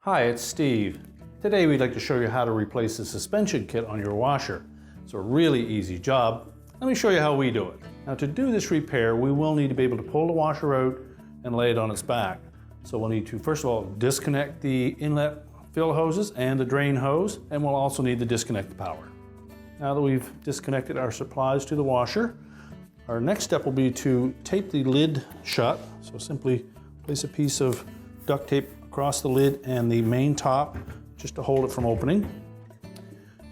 Hi, it's Steve. Today we'd like to show you how to replace the suspension kit on your washer. It's a really easy job. Let me show you how we do it. Now to do this repair, we will need to be able to pull the washer out and lay it on its back. So we'll need to, first of all, disconnect the inlet fill hoses and the drain hose, and we'll also need to disconnect the power. Now that we've disconnected our supplies to the washer, our next step will be to tape the lid shut. So simply place a piece of duct tape across the lid and the main top just to hold it from opening.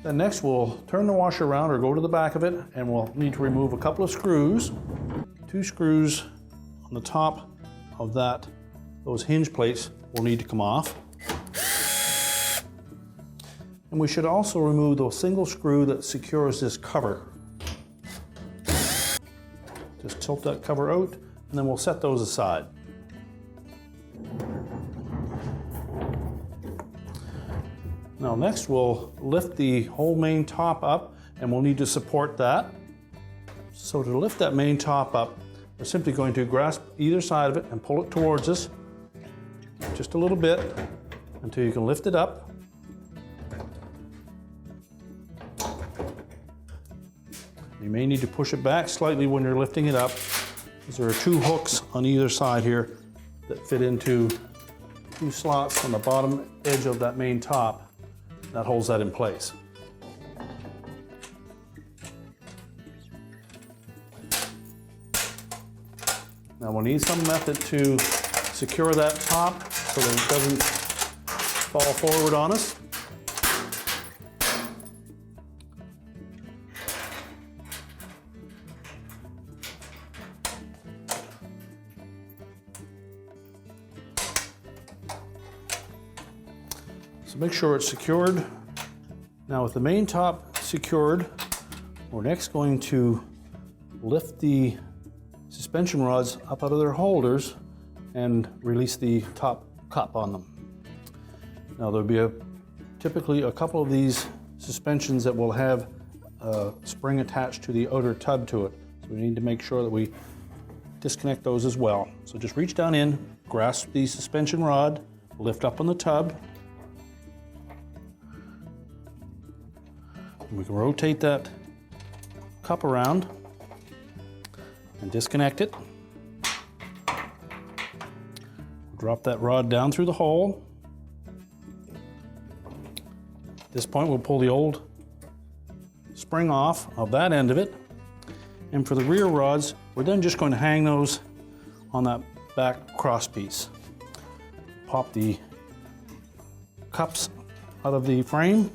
Then next we'll turn the washer around or go to the back of it, and we'll need to remove a couple of screws. 2 screws on the top of those hinge plates will need to come off. And we should also remove the single screw that secures this cover. Just tilt that cover out, and then we'll set those aside. Now next we'll lift the whole main top up, and we'll need to support that. So to lift that main top up, we're simply going to grasp either side of it and pull it towards us just a little bit until you can lift it up. You may need to push it back slightly when you're lifting it up, because there are 2 hooks on either side here that fit into 2 slots on the bottom edge of that main top. That holds that in place. Now we'll need some method to secure that top so that it doesn't fall forward on us. So make sure it's secured. Now with the main top secured, we're next going to lift the suspension rods up out of their holders and release the top cup on them. Now there'll be typically a couple of these suspensions that will have a spring attached to the outer tub to it. So we need to make sure that we disconnect those as well. So just reach down in, grasp the suspension rod, lift up on the tub. We can rotate that cup around and disconnect it. Drop that rod down through the hole. At this point, we'll pull the old spring off of that end of it. And for the rear rods, we're then just going to hang those on that back cross piece. Pop the cups out of the frame,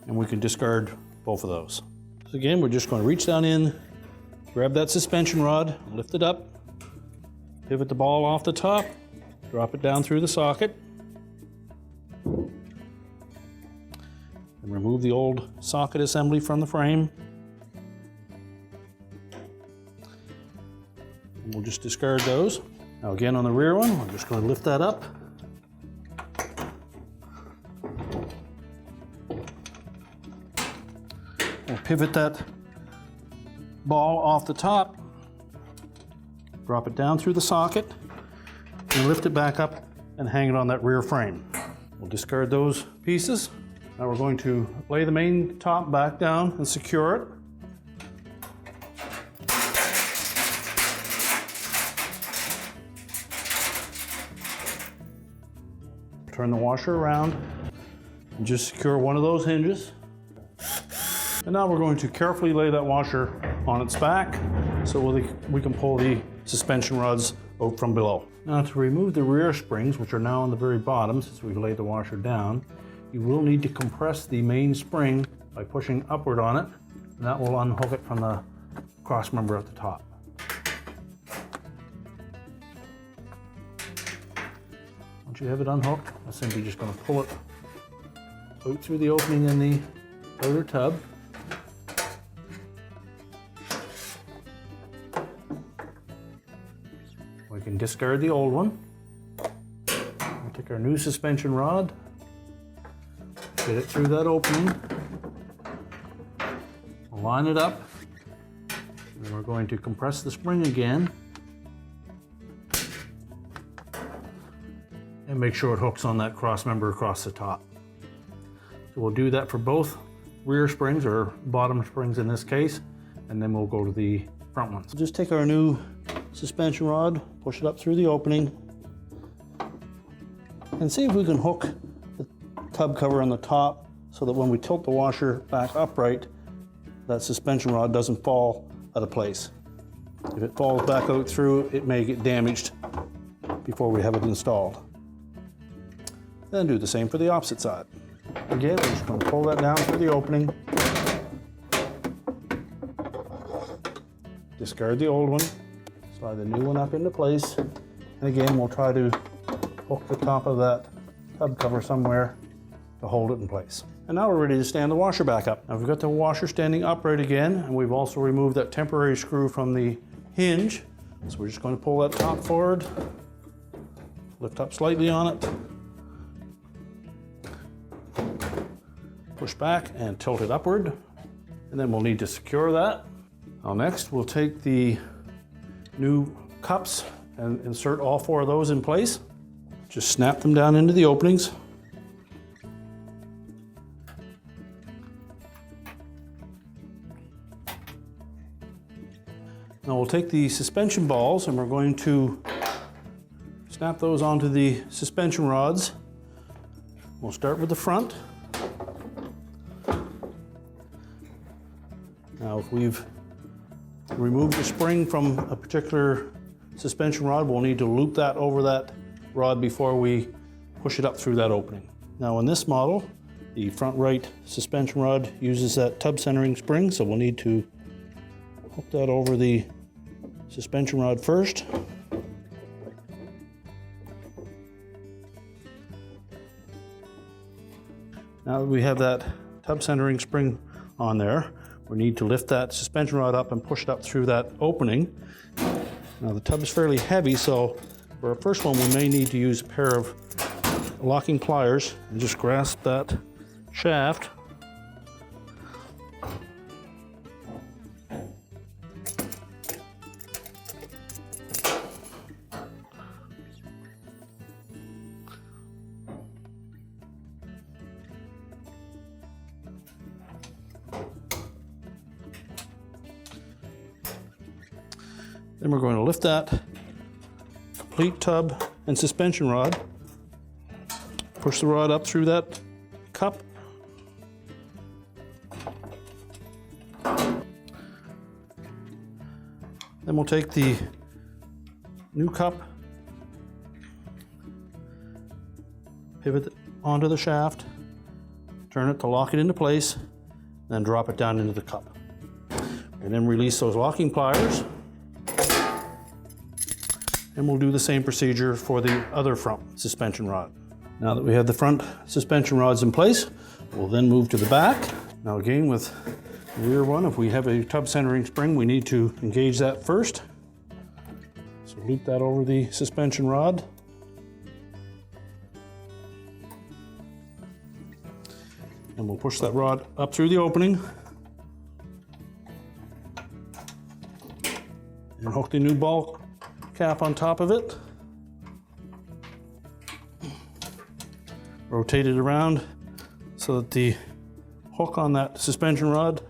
and we can discard both of those. So again, we're just going to reach down in, grab that suspension rod, lift it up, pivot the ball off the top, drop it down through the socket, and remove the old socket assembly from the frame. And we'll just discard those. Now again on the rear one, we're just going to lift that up. We'll pivot that ball off the top, drop it down through the socket, and lift it back up and hang it on that rear frame. We'll discard those pieces. Now we're going to lay the main top back down and secure it. Turn the washer around and just secure one of those hinges. And now we're going to carefully lay that washer on its back so we can pull the suspension rods out from below. Now to remove the rear springs, which are now on the very bottom since we've laid the washer down, you will need to compress the main spring by pushing upward on it, and that will unhook it from the cross member at the top. Once you have it unhooked, I'm simply just going to pull it out through the opening in the outer tub. We can discard the old one. We'll take our new suspension rod, get it through that opening, line it up, and we're going to compress the spring again and make sure it hooks on that cross member across the top. So we'll do that for both rear springs, or bottom springs in this case, and then we'll go to the front ones. Just take our new suspension rod, push it up through the opening, and see if we can hook the tub cover on the top so that when we tilt the washer back upright, that suspension rod doesn't fall out of place. If it falls back out through, it may get damaged before we have it installed. Then do the same for the opposite side. Again, we're just going to pull that down through the opening. Discard the old one, slide the new one up into place, and again we'll try to hook the top of that tub cover somewhere to hold it in place. And now we're ready to stand the washer back up. Now we've got the washer standing upright again, and we've also removed that temporary screw from the hinge. So we're just going to pull that top forward, lift up slightly on it, push back and tilt it upward, and then we'll need to secure that. Now next we'll take the new cups and insert all 4 of those in place. Just snap them down into the openings. Now we'll take the suspension balls and we're going to snap those onto the suspension rods. We'll start with the front. Now if we've removed the spring from a particular suspension rod, we'll need to loop that over that rod before we push it up through that opening. Now in this model, the front right suspension rod uses that tub centering spring, so we'll need to hook that over the suspension rod first. Now that we have that tub centering spring on there, we need to lift that suspension rod up and push it up through that opening. Now the tub is fairly heavy, so for our first one we may need to use a pair of locking pliers and just grasp that shaft. Then we're going to lift that complete tub and suspension rod, push the rod up through that cup, then we'll take the new cup, pivot it onto the shaft, turn it to lock it into place, then drop it down into the cup. And then release those locking pliers. And we'll do the same procedure for the other front suspension rod. Now that we have the front suspension rods in place, we'll then move to the back. Now again, with the rear one, if we have a tub centering spring, we need to engage that first. So loop that over the suspension rod. And we'll push that rod up through the opening. And hook the new ball cap on top of it. Rotate it around so that the hook on that suspension rod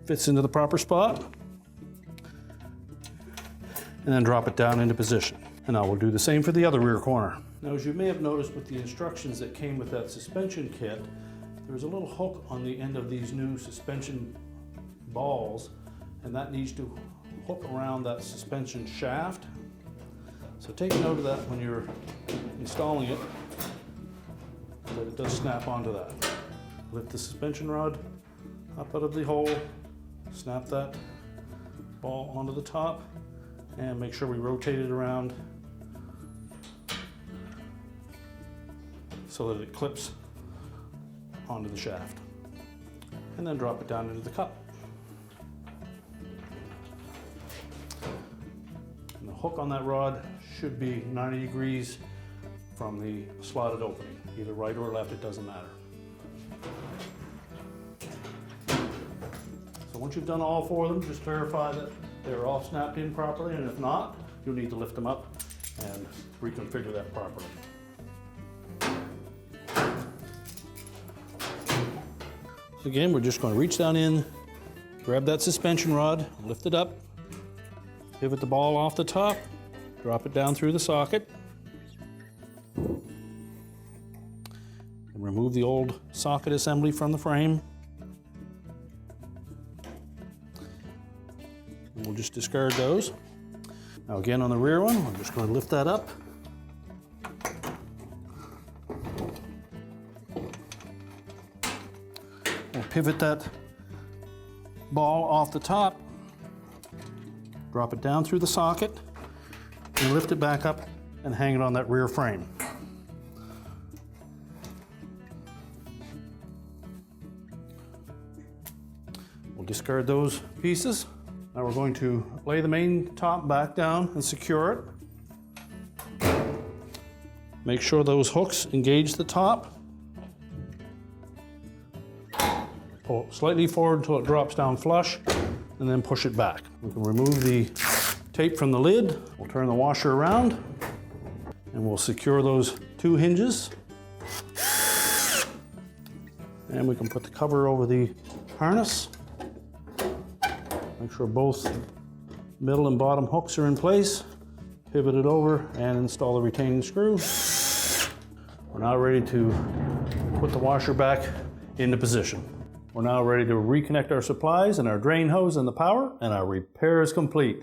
fits into the proper spot. And then drop it down into position. And now we'll do the same for the other rear corner. Now, as you may have noticed with the instructions that came with that suspension kit, there's a little hook on the end of these new suspension balls, and that needs to hook around that suspension shaft. So take note of that when you're installing it, that it does snap onto that. Lift the suspension rod up out of the hole, snap that ball onto the top, and make sure we rotate it around so that it clips onto the shaft. And then drop it down into the cup. And the hook on that rod should be 90 degrees from the slotted opening, either right or left, it doesn't matter. So once you've done all 4 of them, just verify that they're all snapped in properly, and if not, you'll need to lift them up and reconfigure that properly. So again, we're just going to reach down in, grab that suspension rod, lift it up, pivot the ball off the top, drop it down through the socket, and remove the old socket assembly from the frame. And we'll just discard those. Now again on the rear one, I'm just going to lift that up. We'll pivot that ball off the top, drop it down through the socket, and lift it back up and hang it on that rear frame. We'll discard those pieces. Now we're going to lay the main top back down and secure it. Make sure those hooks engage the top. Pull it slightly forward until it drops down flush, and then push it back. We can remove the tape from the lid. We'll turn the washer around, and we'll secure those two hinges. And we can put the cover over the harness. Make sure both middle and bottom hooks are in place. Pivot it over and install the retaining screw. We're now ready to put the washer back into position. We're now ready to reconnect our supplies and our drain hose and the power, and our repair is complete.